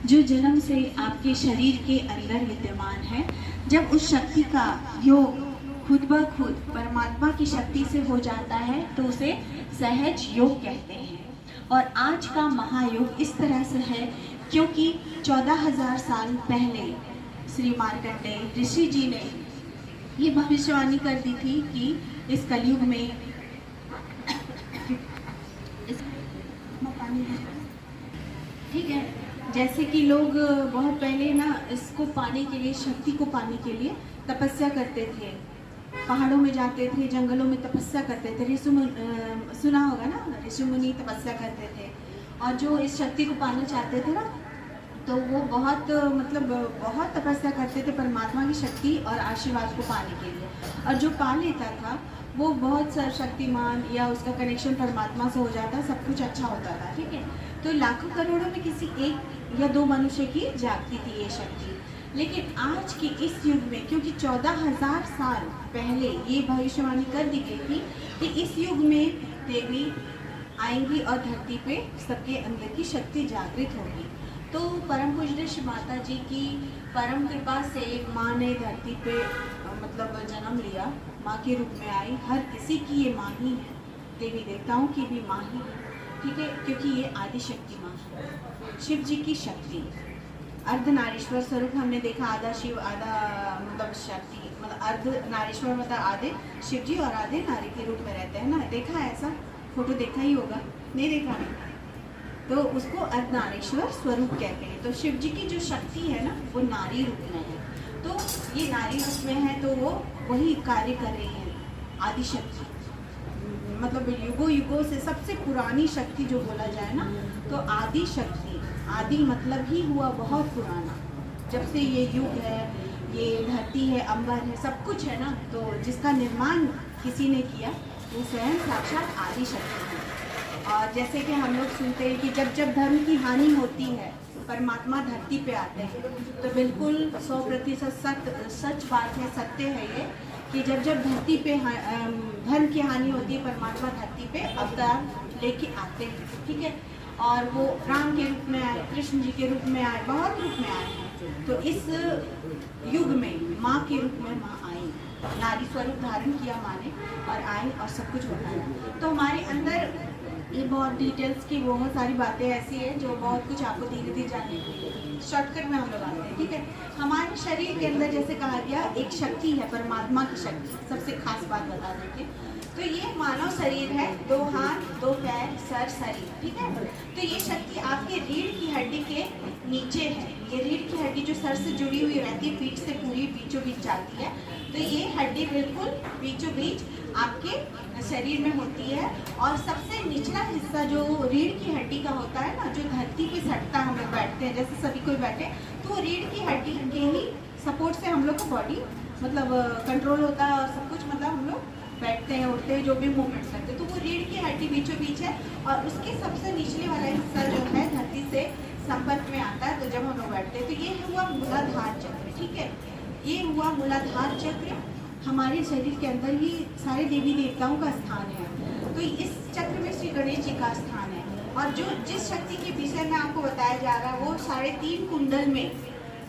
जो जन्म से आपके शरीर के अंदर विद्यमान है। जब उस शक्ति का योग खुद ब खुद परमात्मा की शक्ति से हो जाता है तो उसे सहज योग कहते हैं। और आज का महायोग इस तरह से है क्योंकि 14,000 साल पहले श्री मार्कंडेय ऋषि जी ने ये भविष्यवाणी कर दी थी कि इस कलयुग में ठीक है, जैसे कि लोग बहुत पहले ना इसको पाने के लिए, शक्ति को पाने के लिए तपस्या करते थे, पहाड़ों में जाते थे, जंगलों में तपस्या करते थे। सुना होगा ना, ऋषि मुनि तपस्या करते थे और जो इस शक्ति को पाना चाहते थे ना तो वो बहुत बहुत तपस्या करते थे परमात्मा की शक्ति और आशीर्वाद को पाने के लिए। और जो पा लेता था वो बहुत सर्वशक्तिमान या उसका कनेक्शन परमात्मा से हो जाता, सब कुछ अच्छा होता था। ठीक है, तो लाखों करोड़ों में किसी एक या दो मनुष्य की जागती थी ये शक्ति। लेकिन आज के इस युग में, क्योंकि 14,000 साल पहले ये भविष्यवाणी कर दी गई थी कि इस युग में देवी आएंगी और धरती पे सबके अंदर की शक्ति जागृत होगी। तो परम पूज्य श्री माता जी की परम कृपा से माँ ने धरती पे जन्म लिया, माँ के रूप में आई। हर किसी की ये माँ ही है, देवी देवताओं की भी माँ ही है। ठीक है, क्योंकि ये आदि शक्ति माँ है, शिव जी की शक्ति। अर्धनारीश्वर स्वरूप हमने देखा, आधा शिव आधा शक्ति, अर्धनारीश्वर आधे शिव जी और आधे नारी के रूप में रहते हैं ना। देखा है ऐसा फोटो, देखा ही होगा, नहीं देखा है तो उसको अर्धनारीश्वर स्वरूप कहते हैं। तो शिव जी की जो शक्ति है ना वो नारी रूप में है, तो ये नारी रूप में है तो वो वही कार्य कर रही है। आदि शक्ति युगों युगों से सबसे पुरानी शक्ति जो बोला जाए ना तो आदि शक्ति। आदि मतलब ही हुआ बहुत पुराना, जब से ये युग है, ये धरती है, अंबर है, सब कुछ है ना, तो जिसका निर्माण किसी ने किया वो स्वयं साक्षात आदि शक्ति है। और जैसे कि हम लोग सुनते हैं कि जब जब धर्म की हानि होती है परमात्मा धरती पे आते हैं, तो बिल्कुल 100% सच बात है, सत्य है ये कि जब जब धरती पे धर्म की हानि होती है परमात्मा धरती पे अवतार लेके आते हैं। ठीक है, और वो राम के रूप में आए, कृष्ण जी के रूप में आए, बहुत रूप में आए हैं। तो इस युग में माँ के रूप में माँ आई, नारी स्वरूप धारण किया माँ ने और आई और सब कुछ बताया। तो हमारे अंदर ये बहुत डिटेल्स की बहुत सारी बातें ऐसी है जो बहुत कुछ आपको धीरे धीरे जानने की, शॉर्टकट में हम लोग आते हैं। ठीक है, हमारे शरीर के अंदर जैसे कहा गया एक शक्ति है, परमात्मा की शक्ति। सबसे खास बात बता देंगे तो ये मानव शरीर है, 2 हाथ 2 पैर सर शरीर। ठीक है, तो ये शक्ति आपके रीढ़ की हड्डी के नीचे है। ये रीढ़ की हड्डी जो सर से जुड़ी हुई रहती है, पीठ से पूरी बीचों बीच जाती है, तो ये हड्डी बिल्कुल बीचों बीच आपके शरीर में होती है। और सबसे निचला हिस्सा जो रीढ़ की हड्डी का होता है ना, जो धरती पे सटता है, हम लोग बैठते हैं जैसे सभी कोई बैठे, तो रीढ़ की हड्डी के ही सपोर्ट से हम लोग का बॉडी कंट्रोल होता है और सब कुछ हम लोग बैठते हैं, उठते हैं, जो भी मूवमेंट्स करते हैं, तो वो रीढ़ की हड्डी बीचों बीच है। और उसके सबसे निचले वाला हिस्सा जो है धरती से संपर्क में आता है, तो जब हम लोग बैठते हैं तो ये हुआ मूलाधार चक्र। ठीक है, ये हुआ मूलाधार चक्र। हमारे शरीर के अंदर ही सारे देवी देवताओं का स्थान है, तो इस चक्र में श्री गणेश जी का स्थान है। और जो जिस शक्ति के विषय में आपको बताया जा रहा है वो 3.5 कुंडल में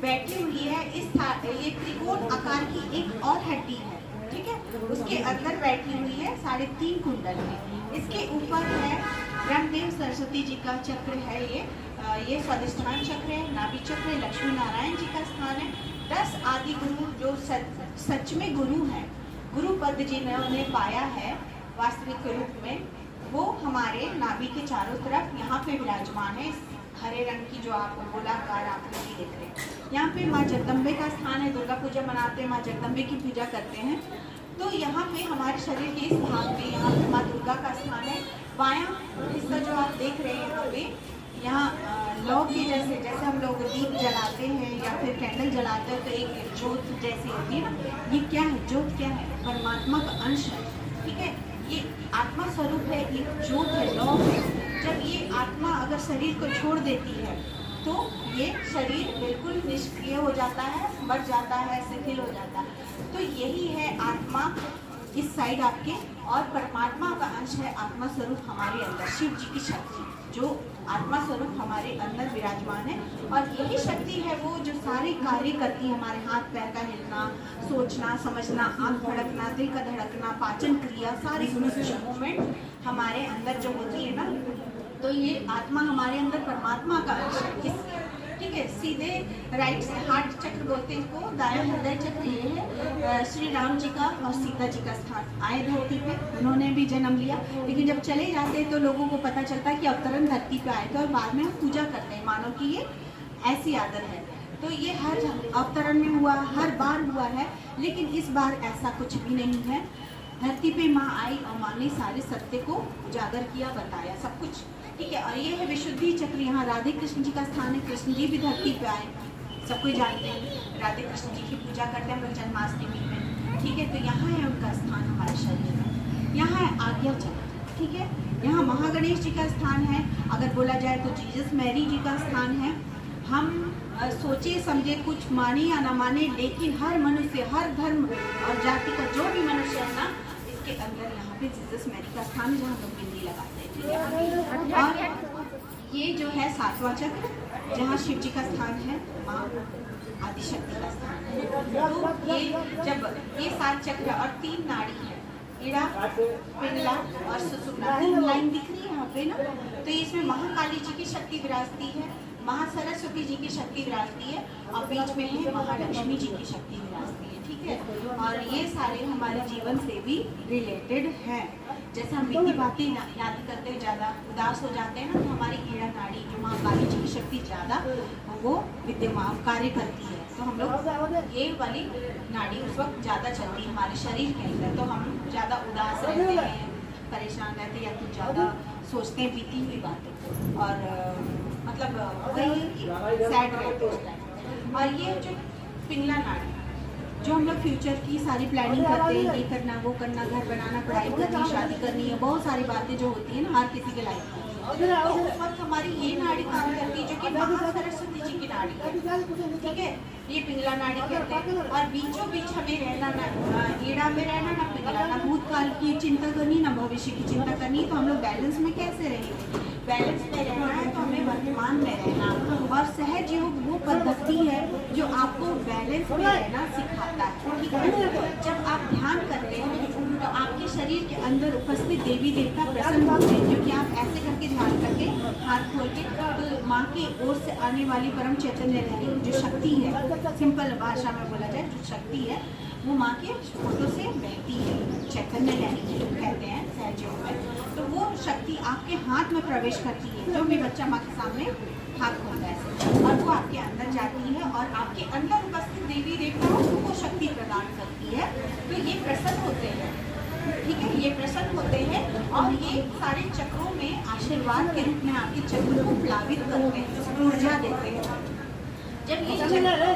बैठी हुई है। ये त्रिकोण आकार की एक और हड्डी है, ठीक है, उसके अंदर बैठी हुई है 3.5 कुंडल में। इसके ऊपर है ब्रह्मदेव सरस्वती जी का चक्र है, ये स्वादिष्ठान चक्र है, नाभि चक्र है, लक्ष्मी नारायण जी का स्थान है। 10 आदि गुरु जो सच में गुरु हैं, गुरु पद जिन्होंने पाया है वास्तविक रूप में, वो हमारे नाभि के चारों तरफ यहाँ पे विराजमान है। हरे रंग की जो आप गोलाकार आप लोग देख रहे हैं, यहाँ पे माँ जगदम्बे का स्थान है। दुर्गा पूजा मनाते हैं, माँ जगदम्बे की पूजा करते हैं, तो यहाँ पे हमारे शरीर के इस भाग में यहाँ पे माँ दुर्गा का स्थान है। बायां हिस्सा जो आप देख रहे हैं यहाँ पे, यहाँ लौ के जैसे हम लोग दीप जलाते हैं या फिर कैंडल जलाते हैं तो एक ज्योत जैसी होती है ना, ये क्या है? ज्योत क्या है? परमात्मा का अंश है। ठीक है, ये आत्मा स्वरूप है, एक ज्योत है, लौ है। जब ये आत्मा अगर शरीर को छोड़ देती है तो ये शरीर बिल्कुल निष्क्रिय हो जाता है, मर जाता है, शिथिल हो जाता है। तो यही है आत्मा इस साइड आपके, और परमात्मा का अंश है आत्मा स्वरूप हमारे अंदर, शिव जी की शक्ति जो आत्मा स्वरूप हमारे अंदर विराजमान है। और यही शक्ति है वो जो सारे कार्य करती है, हमारे हाथ पैर का हिलना, सोचना समझना, आँख भड़कना, दिल का धड़कना, पाचन क्रिया, सारी मूवमेंट हमारे अंदर जो होती है ना, तो ये आत्मा हमारे अंदर परमात्मा का अंश है। ठीक है, सीधे राइट से हार्ट चक्र बोलते हैं इसको, दाया हृदय चक्र ये है श्री राम जी का और सीता जी का स्थान। आए धरती पे, उन्होंने भी जन्म लिया, लेकिन जब चले जाते हैं तो लोगों को पता चलता है कि अवतरण धरती पे आए थे, और बाद में हम पूजा करते हैं, मानो कि ये ऐसी आदत है। तो ये हर अवतरण में हुआ, हर बार हुआ है, लेकिन इस बार ऐसा कुछ भी नहीं है। धरती पे माँ आई और माँ ने सारे सत्य को उजागर किया, बताया सब कुछ। ठीक है, और ये है विशुद्धि चक्र, यहाँ राधे कृष्ण जी का स्थान है। कृष्ण जी भी धरती पे आए, सब कोई जानते हैं, राधे कृष्ण जी की पूजा करते हैं हम लोग जन्माष्टमी में। ठीक है, तो यहाँ है उनका स्थान हमारे शरीर में। यहाँ है आज्ञा चक्र। ठीक है, यहाँ महागणेश जी का स्थान है। अगर बोला जाए तो जीसस मैरी जी का स्थान है। हम सोचे समझे कुछ माने या ना माने, लेकिन हर मनुष्य, हर धर्म और जाति का जो भी मनुष्य है ना, इसके अंदर यहाँ पे जीसस मैरी का स्थान है, जहाँ लोग बिंदी लगाते हैं। ठीक है, और ये जो है 7वां चक्र, जहाँ शिव जी का स्थान है, माँ आदिशक्ति का स्थान है। तो ये जब ये 7 चक्र और 3 नाड़ी है, इड़ा, पिंगला और सुषुम्ना, 3 लाइन दिख रही है यहाँ पे ना, तो इसमें महाकाली जी की शक्ति विराजती है, महासरस्वती जी की शक्ति विराजती है, और बीच में है महालक्ष्मी जी की शक्ति विराजती है। ठीक है, और ये सारे हमारे जीवन से भी रिलेटेड हैं। जैसे हम मीठी बातें याद करते हुए ज़्यादा उदास हो जाते हैं ना, तो हमारी ईड़ा नाड़ी जो महाकाली जी की शक्ति ज़्यादा वो विद्यमान कार्य करती है, तो हम लोग ये वाली नाड़ी उस वक्त ज़्यादा चलती है हमारे शरीर के अंदर, तो हम ज़्यादा उदास रहते हैं, परेशान रहते हैं, या कुछ ज़्यादा सोचते हैं बीती हुई बातें, और मतलब वही सैड रहते हैं। और ये जो पिंगला नाड़ी, जो हम लोग फ्यूचर की सारी प्लानिंग करते हैं, ये करना वो करना, घर बनाना, पढ़ाई करनी, शादी करनी है, बहुत सारी बातें जो होती है ना हर किसी के लाइफ में, तो उस वक्त हमारी ये नाड़ी काम करती है, जो कि महासरस्वती जी की नाड़ी है। ठीक है, ये पिंगला नाड़ी कहते हैं। और बीचों बीच हमें रहना, ना ईड़ा में रहना, ना पिंगला, ना भूतकाल की चिंता करनी, ना भविष्य की चिंता करनी। तो हम लोग बैलेंस में कैसे रहेंगे? बैलेंस में रहना है तो हमें वर्तमान में रहना, और सहज योग वो पद्धति है जो आपको बैलेंस में रहना सिखाता है। ठीक है, जब आप ध्यान करते हैं तो आपके शरीर के अंदर उपस्थित देवी देवता प्रसन्न होते हैं, क्योंकि आप ऐसे करके ध्यान करके हाथ खोल के, तो माँ की ओर से आने वाली परम चैतन्य लहरी जो शक्ति है, सिंपल भाषा में बोला जाए जो शक्ति है, वो माँ के फोटो से बहती है, चैतन्य लहरी कहते हैं सहज योग में। तो वो शक्ति आपके हाथ में प्रवेश करती है, जो भी बच्चा माँ के सामने हाथ खोलता है, और वो आपके अंदर जाती है, और आपके अंदर उपस्थित देवी देवताओं को वो शक्ति प्रदान करती है। तो ये प्रसन्न होते हैं। ठीक है, ये प्रसन्न होते हैं, और ये सारे चक्रों में आशीर्वाद के रूप में आपके चक्र को प्लावित करते हैं, ऊर्जा देते हैं। जब ये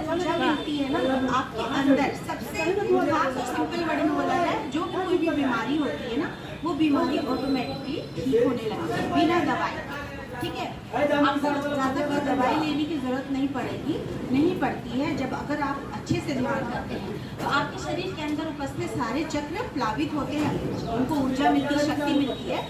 ऊर्जा मिलती है ना आपके अंदर, सबसे खास और सिंपल वर्ड में बोला जाए, जो कोई भी बीमारी होती है ना, वो बीमारी ऑटोमेटिकली ठीक होने लगती है बिना दवाई। ठीक है, आपको ज़्यादा कोई दवाई लेने की ज़रूरत नहीं पड़ेगी, नहीं पड़ती है। जब अगर आप अच्छे से ध्यान करते हैं तो आपके शरीर के अंदर उपस्थित सारे चक्र प्लावित होते हैं, उनको ऊर्जा मिलती है, शक्ति मिलती है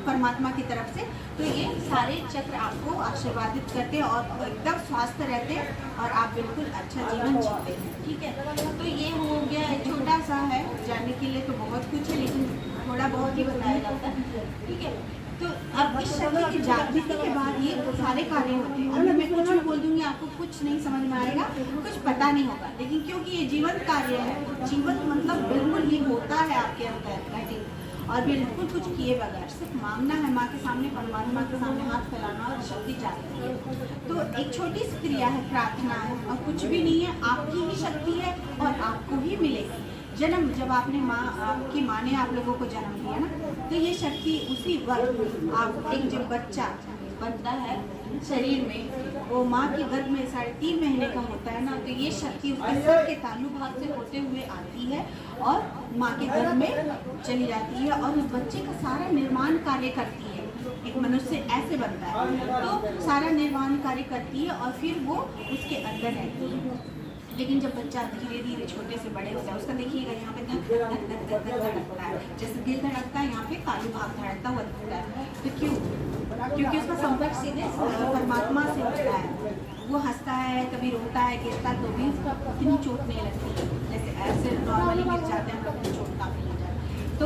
परमात्मा की तरफ से। तो ये सारे चक्र आपको आशीर्वादित करते हैं और एकदम स्वस्थ रहते हैं, और आप बिल्कुल अच्छा जीवन जीते हैं। ठीक है, तो ये हो गया, छोटा सा है, जानने के लिए तो बहुत कुछ है, लेकिन थोड़ा बहुत ही बताया जाता है। ठीक है, तो अब इस शक्ति की जागृति के बाद ये सारे कार्य होते हैं। अगर मैं कुछ भी बोल दूंगी आपको कुछ नहीं समझ में आएगा, कुछ पता नहीं होगा, लेकिन क्योंकि ये जीवन कार्य है, जीवन मतलब बिल्कुल ये होता है आपके अंदर, और बिल्कुल कुछ किए बगैर सिर्फ मांगना है माँ के सामने, परमात्मा के सामने हाथ फैलाना, और शक्ति जागती है। तो एक छोटी सी क्रिया है, प्रार्थना है, और कुछ भी नहीं है, आपकी ही शक्ति है और आपको ही मिलेगी। जन्म जब आपने आपकी माँ ने आप लोगों को जन्म दिया ना, तो ये शक्ति उसी वक्त आप एक जब बच्चा बनता है शरीर में, वो माँ के गर्भ में 3.5 महीने का होता है ना, तो ये शक्ति उसके सर के तालु भाग से होते हुए आती है और माँ के गर्भ में चली जाती है, और उस बच्चे का सारा निर्माण कार्य करती है। एक मनुष्य ऐसे बनता है तो सारा निर्माण कार्य करती है, और फिर वो उसके अंदर रहती है। लेकिन जब बच्चा धीरे धीरे छोटे से बड़े होता है, उसका देखिएगा यहाँ पे धक धक धक धक धक धक धड़कता है, जैसे दिल धड़कता है यहाँ पे तालु भाग धड़कता हुआ दिखता है। तो क्यों? क्योंकि उसका संपर्क सीधे परमात्मा से होता है। वो हंसता है, कभी रोता है, गिरता तो भी उसका इतनी चोट नहीं लगती, जैसे ऐसे नॉर्मली गिर जाते हैं हम लोग, चोट काफी लग जाती है। तो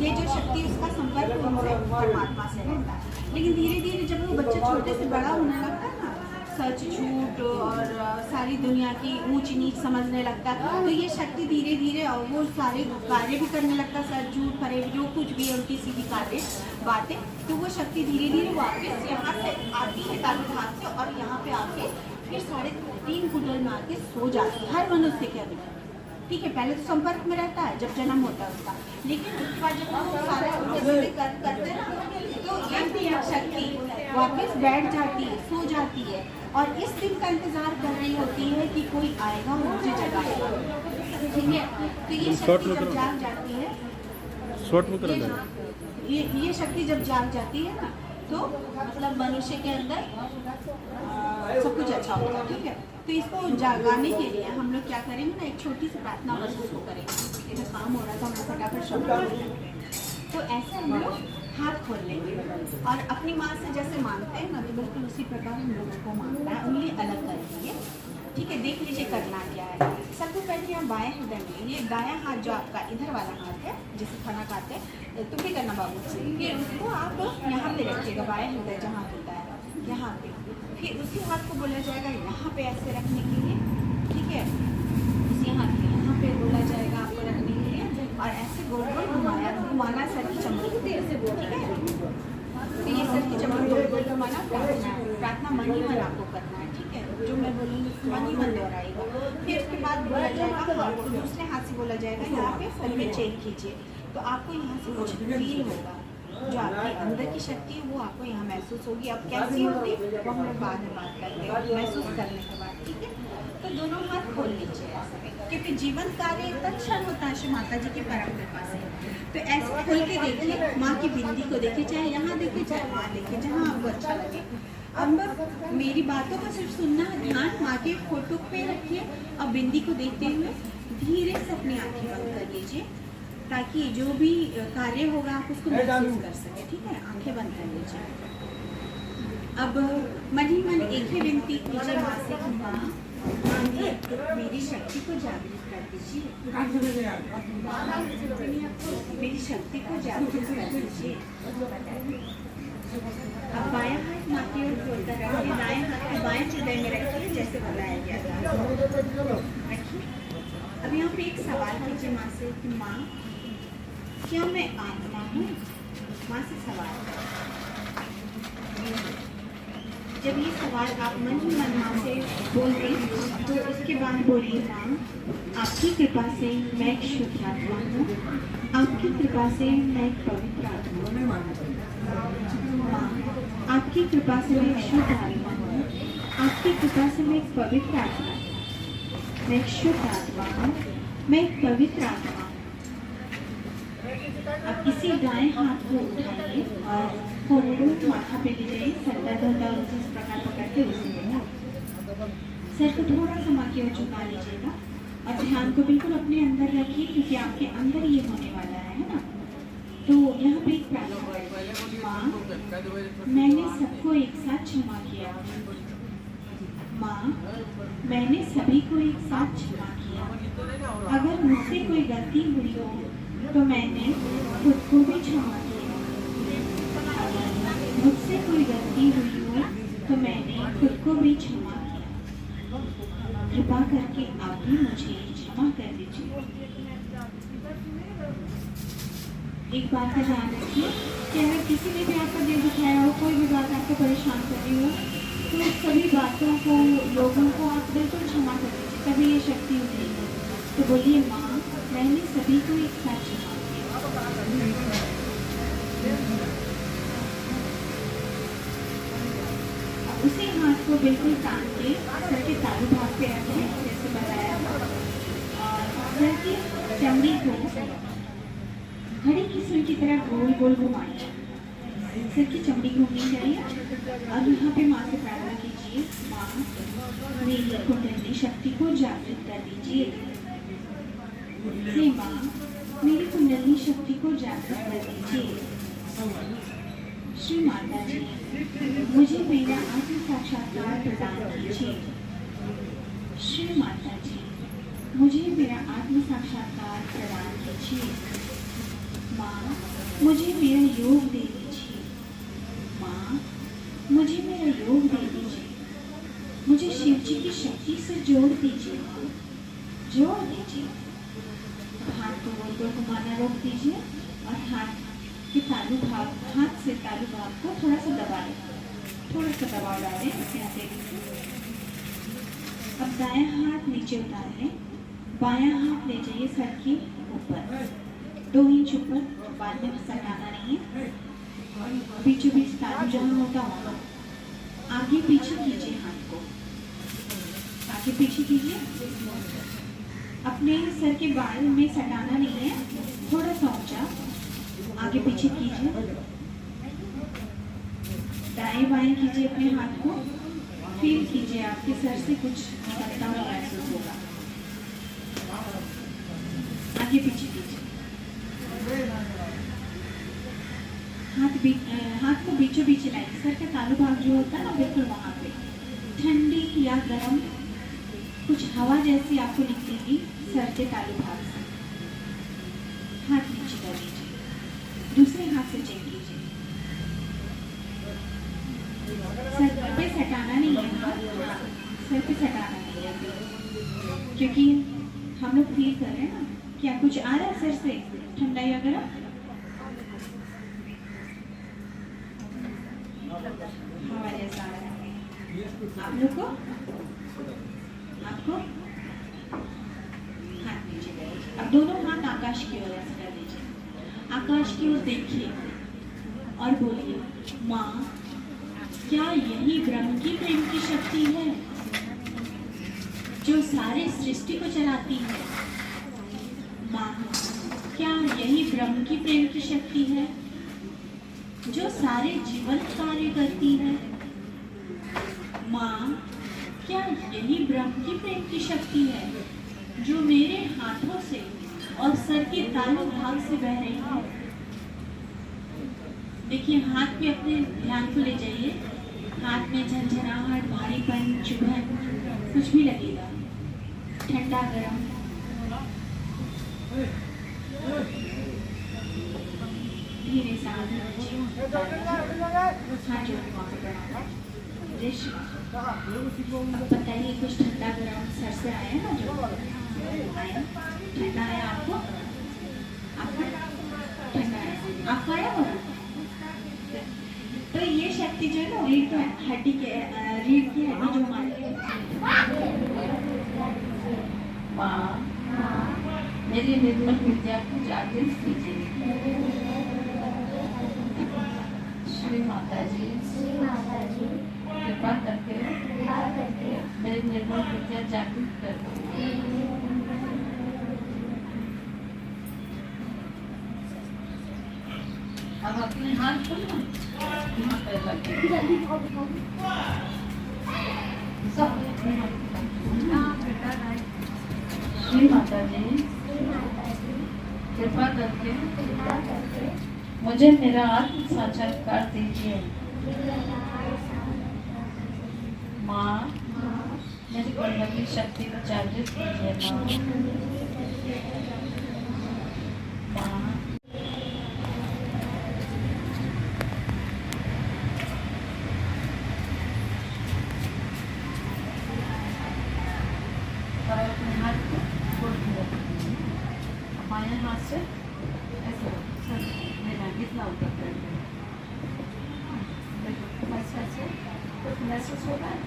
ये जो शक्ति, उसका संपर्क उनसे परमात्मा से रहता है। लेकिन धीरे धीरे जब वो बच्चा छोटे से बड़ा होने लगता है ना, सच झूठ और सारी दुनिया की ऊंच नीच समझने लगता है, तो ये शक्ति धीरे धीरे और वो सारे कार्य भी करने लगता है, सच झूठ फरेब जो कुछ भी है उल्टी सीधी कार्य बातें, तो वो शक्ति धीरे धीरे वापस यहाँ से आती है तालु भाग से, और यहाँ पे आके फिर 3.5 कुंडल में आके सो जाती है हर मनुष्य के अंदर। ठीक है, पहले तो संपर्क में रहता है जब जन्म होता है उसका, लेकिन उसके बाद जब वो सारा करते हैं ना, तो एक शक्ति वापस बैठ जाती है, सो जाती है, और इस दिन का इंतजार कर रही होती है कि कोई आएगा और मुझे जगाएगा। ठीक है, तो ये शक्ति जब जाग जाती है, ये शक्ति जब जाग जाती है ना, तो मतलब मनुष्य के अंदर सब कुछ अच्छा होता है। ठीक है, तो इसको जगाने के लिए हम लोग क्या करेंगे ना, एक छोटी सी प्रार्थना वर्ष को करेंगे। इधर काम हो रहा था, हम लोग फटाफट शब्द बोलेंगे। तो ऐसे हम लोग हाथ खोल लेंगे और अपनी माँ से जैसे मानते हैं ना, तो बिल्कुल उसी प्रकार हम लोगों को मानना है। उंगली अलग कर लीजिए। ठीक है, देख लीजिए करना क्या है। सबसे पहले यहाँ बाएं हृदय में, ये दायां हाथ जो आपका इधर वाला हाथ है, जैसे खाना खाते हैं, तुम भी करना बाबू। फिर उसको आप यहाँ पे रखिएगा, बाएं हृदय जहाँ होता है यहाँ पे। फिर उसी हाथ को बोला जाएगा यहाँ पे ऐसे रखने के लिए। ठीक है, उसी हाथ को यहाँ पे बोला जाएगा आपको रखने के लिए, और ऐसे गोल गोल घुमाना सर की चमड़ी ऐसे बोल। ठीक है, तो ये सर की चमड़ी गोल गोल घुमाना प्रार्थना मन ही मन आपको करना है। ठीक है, जो मैं बोलूँगी मन ही मन दोहराएगा। फिर उसके बाद बोला जाएगा हाथ को दूसरे हाथ से बोला जाएगा यहाँ पे सर में चेक कीजिए, तो आपको यहाँ से कुछ फील होगा, जो आपके अंदर की शक्ति है वो आपको यहाँ महसूस होगी। अब कैसी होती है वो हम लोग बाद में बात करते हैं, महसूस करने के बाद। ठीक है, तो दोनों हाथ खोल लीजिए ऐसे, क्योंकि जीवन कार्य इतना क्षण होता है श्री माता जी की परम कृपा से। तो ऐसे खोल के देखिए, माँ की बिंदी को देखिए, चाहे यहाँ देखिए चाहे वहाँ देखिए, जहाँ आपको अच्छा लगे। अब मेरी बातों को सिर्फ सुनना, ध्यान माँ के फोटो पे रखिए और बिंदी को देखते हुए धीरे से अपनी आँखें बंद कर लीजिए, ताकि जो भी कार्य होगा आप उसको महसूस कर सके। ठीक है, आंखें बंद कर लीजिए। अब मन ही मन एक ही विनती कीजिए माँ से कि माँ मेरी शक्ति को जागृत कर दीजिए, मेरी शक्ति को जागृत कर दीजिए। अब बायां हाथ माँ की ओर खोलकर रखिए, दाएं हाथ को बाएं हृदय में रखिए जैसे बताया गया था। रखिए। अब यहाँ पे एक सवाल कीजिए माँ से कि माँ क्या मैं आत्मा हूँ? माँ से सवाल। जब ये सवाल आप मन ही मन माँ से बोल दें, तो उसके बाद बोलिए माँ आपकी कृपा से मैं एक शुद्ध आत्मा हूँ, आपकी कृपा से मैं एक पवित्र आत्मा हूँ। माँ आपकी कृपा से मैं एक शुद्ध आत्मा हूँ, आपकी कृपा से मैं एक पवित्र आत्मा हूँ, मैं एक शुद्ध आत्मा हूँ, मैं एक पवित्र आत्मा हूँ। अब इसी दाएं हाथ को उठाइए और फोटो माथा पे ले जाइए, सर दर्द होता है उसे इस प्रकार पकड़ के उसे देना। सर को थोड़ा सा माँ की ओर झुका लीजिएगा और ध्यान को बिल्कुल अपने अंदर रखिए, क्योंकि आपके अंदर ये होने वाला है ना। तो यहाँ पे एक प्रार्थना, माँ मैंने सबको एक साथ क्षमा किया, माँ मैंने सभी को एक साथ क्षमा किया। अगर मुझसे कोई गलती हुई हो तो मैंने खुद को भी क्षमा किया। मुझसे कोई गलती हुई हो तो मैंने खुद को भी क्षमा किया। कृपा करके आप भी मुझे क्षमा कर दीजिए। एक बात का ध्यान रखिए कि अगर किसी ने भी आपका दिल दुखाया हो, कोई भी बात आपको परेशान कर रही हो, तो सभी बातों को, लोगों को आप बिल्कुल क्षमा कर दीजिए, तभी ये शक्ति उठेगी। तो बोलिए माँ मैंने सभी को एक साथ क्षमा किया। उसी हाथ को बिल्कुल तान के सर के तालु भाग पे रखें जैसे बताया था, और सर की चमड़ी को घड़ी की सुई की तरह गोल गोल घुमाइए। सिर की चमड़ी घूमनी चाहिए। अब यहाँ पे माँ से प्रार्थना कीजिए, माँ मेरी कुंडली शक्ति को जागृत कर दीजिए। हे माँ मेरी कुंडली शक्ति को जागृत कर दीजिए। श्री माता जी मुझे मेरा आत्म साक्षात्कार प्रदान कीजिए। श्री माता जी मुझे मेरा आत्म साक्षात्कार प्रदान कीजिए। माँ मुझे मेरा योग दे दीजिए। माँ मुझे मेरा योग दे दीजिए। मुझे शिव जी की शक्ति से जोड़ दीजिए। माँ जोड़ दीजिए। हाथ को गोल गोल घुमाना रोक दीजिए और हाथ के तालू भाग, हाथ से तालू भाग को थोड़ा सा दबा लें, थोड़ा सा दबाव डालें अपने हथेली से। अब दायां हाथ नीचे उतार लें, बायां हाथ ले जाइए सर के ऊपर 2 इंच ऊपर, बाद में सटाना नहीं है। बीचों बीच तालू जहाँ होता वहाँ आगे पीछे कीजिए, हाथ को आगे पीछे कीजिए। अपने सर के बाल में सटाना नहीं है, थोड़ा सा ऊंचा आगे पीछे कीजिए। दाएं बाएं कीजिए अपने हाथ को, फील कीजिए आपके सर से कुछ निकलता हुआ महसूस होगा। आगे पीछे कीजिए। हाथ को बीचों बीच लाइए, सर का तालू भाग जो होता है ना बिल्कुल वहां पे। ठंडी या गर्म कुछ हवा जैसी आपको निकलेगी सर के तालू भाग से। हाथ नीचे कर लीजिए, दूसरे हाथ से चेक कीजिए। सर पे सटाना नहीं है, सर पे सटाना नहीं है, क्योंकि हम लोग फील कर रहे हैं ना क्या कुछ आ रहा है सर से, ठंडा या गर्म। हवा जैसा आ रहा है आप लोग को, आपको हाथ नीचे करिए। अब दोनों हाथ आकाश की ओर ऐसे कर लीजिए, आकाश की ओर देखिए और बोलिए, माँ क्या यही ब्रह्म की प्रेम की शक्ति है जो सारे सृष्टि को चलाती है? माँ क्या यही ब्रह्म की प्रेम की शक्ति है जो सारे जीवन कार्य करती है? माँ क्या यही ब्रह्म की प्रेम की शक्ति है जो मेरे हाथों से और सर के तालू भाग से बह रही है? देखिए हाथ पे अपने ध्यान को ले जाइए, हाथ में झंझनाहट, भारीपन, चुभन कुछ भी लगेगा, ठंडा गरम। धीरे से हाथ जोड़ के वहाँ पे बढ़ाना। बताइए कुछ ठंडा गरम सर से आया ना, जो आया ठंडा आया आपको, आपका ठंडा आया, आपका आया होगा। तो ये शक्ति जो है ना रीढ़ की हड्डी के, रीढ़ की हड्डी जो हमारी, माँ मेरी निर्मल विद्या को जागृत कीजिए। श्री माता जी कृपा करके मेरी निर्मल विद्या जागृत कर दो। अब अपने हाथ को यहाँ पे रखिए, सब श्री माता जी कृपा करके मुझे मेरा आत्म साक्षात्कार दीजिए। माँ मेरी कुंडली शक्ति को जागृत कीजिए। माँ और अपने हाथ को छोड़ दिया, बाएं हाथ से ऐसे सर मेरा इतना ऊपर कर दिया, बस ऐसे कुछ महसूस हो रहा है।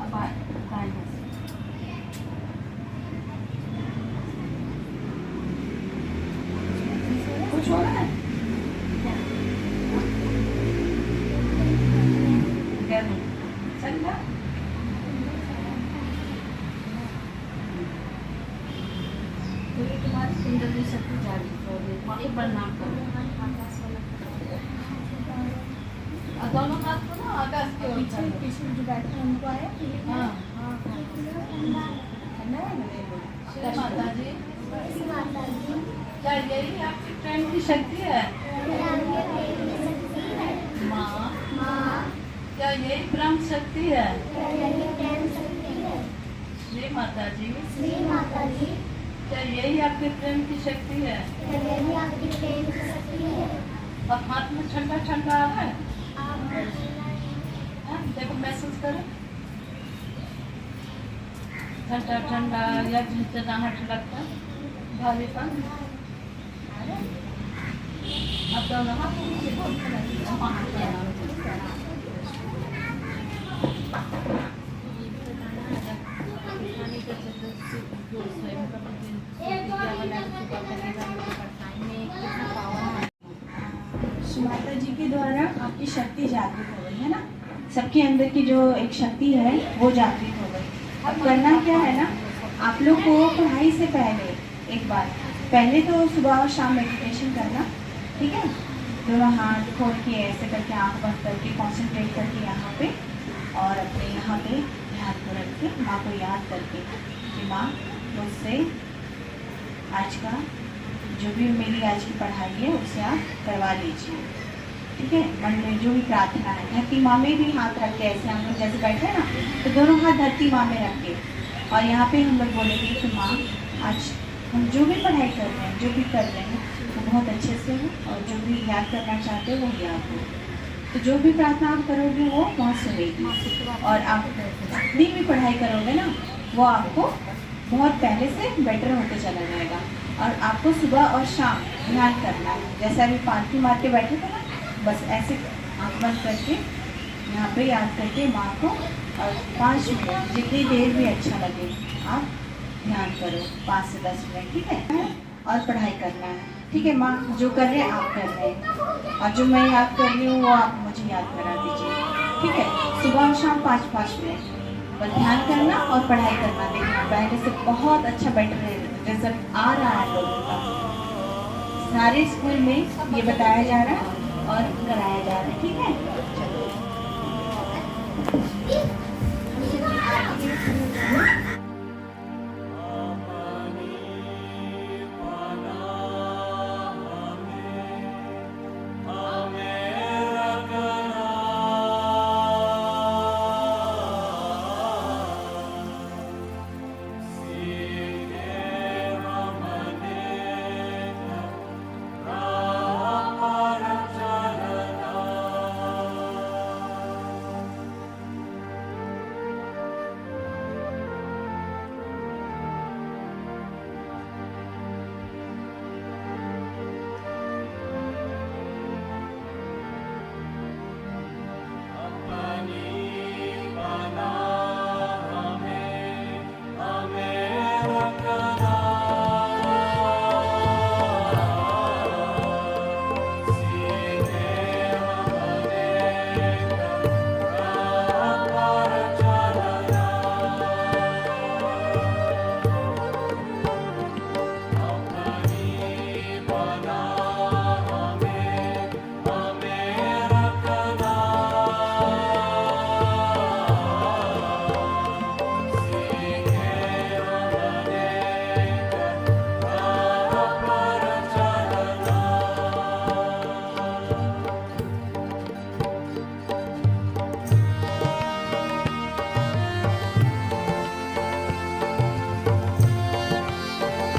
अब दाएं हाथ से कुछ हो रहा है क्या नहीं चल रहा। सुंदर शक्ति जागृत हो गई। माँ को प्रणाम करो और दोनों हाथ को ना आकाश की ओर करो। पीछे जो बैठे हैं उनको आया। हाँ जय माता जी। क्या यही आपकी प्रेम की शक्ति है माँ? क्या यही ब्रह्म शक्ति है? श्री माता जी। क्या यही आपके प्रेम की शक्ति है? और हाथ में ठंडा ठंडा है। हाँ, देखो महसूस करो ठंडा ठंडा या झंझनाहट लगता भारीपन। अब दोनों हाथ नीचे को माता जी के द्वारा आपकी शक्ति जागृत हो गई है ना। सबके अंदर की जो एक शक्ति है वो जागृत हो गई। अब करना क्या है ना, आप लोग को पढ़ाई से पहले एक बार पहले तो सुबह और शाम मेडिटेशन करना, ठीक है। दोनों हाथ खोल के ऐसे करके आँख बंद करके कॉन्सेंट्रेट करके यहाँ पे और अपने यहाँ पे ध्यान को रख के माँ को याद करके कि माँ मुझसे आज का जो भी मेरी आज की पढ़ाई है उसे आप करवा लीजिए, ठीक है। मन में जो भी प्रार्थना है धरती माँ में भी हाथ रख के ऐसे हम लोग जैसे बैठे हैं ना, तो दोनों हाथ धरती माँ में रख के और यहाँ पे हम लोग बोलेंगे कि माँ आज हम जो भी पढ़ाई कर रहे हैं, जो भी कर रहे हैं वो बहुत अच्छे से हो और जो भी याद करना चाहते हो वो याद हो। तो जो भी प्रार्थना आप करोगे वो वहाँ सुनेगी और आप जितनी भी पढ़ाई करोगे ना वो आपको बहुत पहले से बेटर होते चला जाएगा। और आपको सुबह और शाम ध्यान करना है, जैसे अभी पालकी मार के बैठे थे ना, बस ऐसे आँख बंद करके यहाँ पे याद करके माँ को और 5 मिनट जितनी देर भी अच्छा लगे आप ध्यान करो, 5 से 10 मिनट, ठीक है। और पढ़ाई करना है, ठीक है। माँ जो कर रहे हैं आप कर रहे हैं और जो मैं याद कर रही हूँ वो आप मुझे याद करा दीजिए, ठीक है। सुबह और शाम 5-5 मिनट बस ध्यान करना और पढ़ाई करना। देखना पहले से बहुत अच्छा बेटर रिजल्ट आ रहा है लोगों का। सारे स्कूल में ये बताया जा रहा है और कराया जा रहा है, ठीक है। चलो